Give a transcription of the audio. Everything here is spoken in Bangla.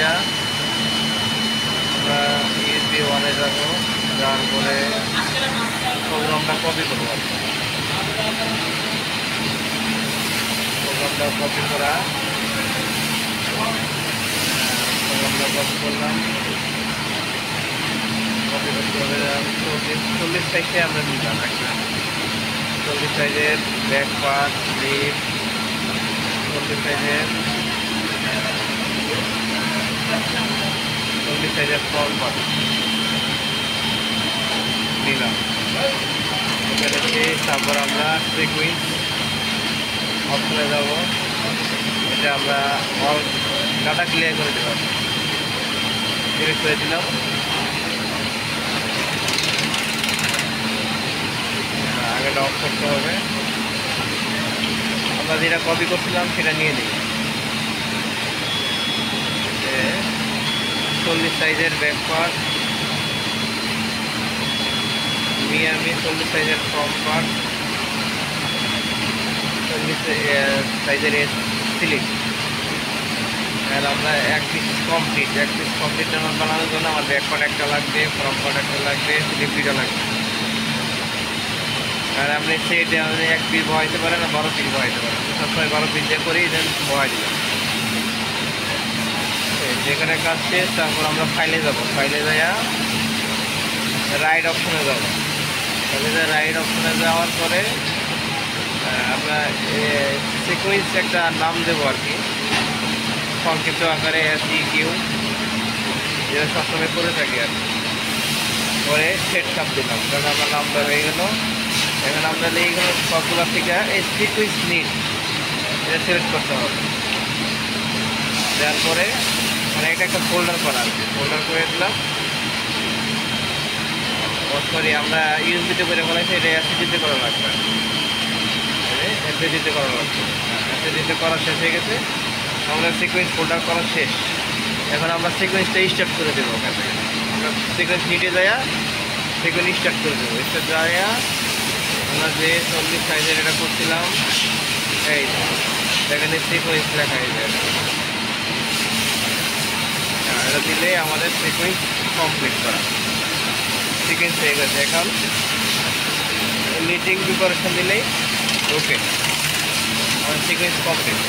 দিয়া আমরা ইউএসবি ওয়ানে যাবো, যাওয়ার পরে প্রোগ্রামটা কপি করবো। প্রোগ্রামটা কপি করা, প্রোগ্রামটা কপি করলাম। কপি করতে হবে 40 সাইজে আমরা নিলাম একটা 40 সাইজের ব্যাক পার্ট লিপ, 40 সাইজের ফ্রন্ট পার্ট নিলাম। এখানে তারপর আমরা সিকুয়েন্স অপশনে যাব, এটা আমরা অল ডাটা ক্লিয়ার করে দিলাম, ডিলিট করে দিলাম। আগেটা অফ করতে হবে। আমরা যেটা কপি করছিলাম সেটা নিয়ে নিই। 40 সাইজের ব্যাক পার্ট নিয়ে আমি 40 সাইজের ফ্রন্ট পার্ট, 40 সাইজের স্লিপ, আর আমরা এক পিস কমপ্লিট আমার বানানোর জন্য আমার ব্যাক পার্ট একটা লাগবে, ফ্রন্ট পার্ট একটা লাগবে, স্লিপ দুটা লাগবে। আর আপনি সেট এক পিস বহাইতে পারেন না 12 পিস বহাইতে পারেন, সবসময় 12 পিস দিয়ে করি, দেন বহাই দিলাম। যেখানে কাজ শেষ, তারপর আমরা ফাইলে যাব, ফাইলে যাইয়া রাইট অপশনে যাব। রাইট অপশনে যাওয়ার পরে আমরা সিকুয়েন্স একটা নাম দেবো আর কি, সংক্ষিপ্ত আকারে SEQ, যেটা সবসময় করে থাকি আর কি। পরে সেট চাপ দিলাম, কারণ আমার নামটা হয়ে গেল। এখন আমরা লিখে গেল সবগুলো থেকে এই সিকুয়েন্স নিড এটা সিলেক্ট করতে হবে। দেওয়ার পরে মানে এটা একটা ফোল্ডার করা আছে, ফোল্ডার করে দিলাম। সরি, আমরা ইউএসবিতে করে বলেছি, এটা SSD করা লাগবে, SSD করা লাগবে। SSD করা শেষ হয়ে গেছে, আমরা সিকুয়েন্স ফোল্ডার করা শেষ। এখন আমরা সিকুয়েন্সটা স্টার্ট করে দেবো। ওখান থেকে আমরা সিকুয়েন্স নিটে যাইয়া সিকুয়েন্স স্টার্ট করে দেবো। স্টার্ট যাইয়া আমরা যে 40 সাইজের এটা করছিলাম, এই এখানে সিকুয়েন্স লেখা হয়ে যায়, এটা দিলে আমাদের সিকুয়েন্স কমপ্লিট করা, সিকুয়েন্স হয়ে গেছে। এখন মিটিং প্রিপারেশন দিলেই ওকে, আমার সিকুয়েন্স কমপ্লিট।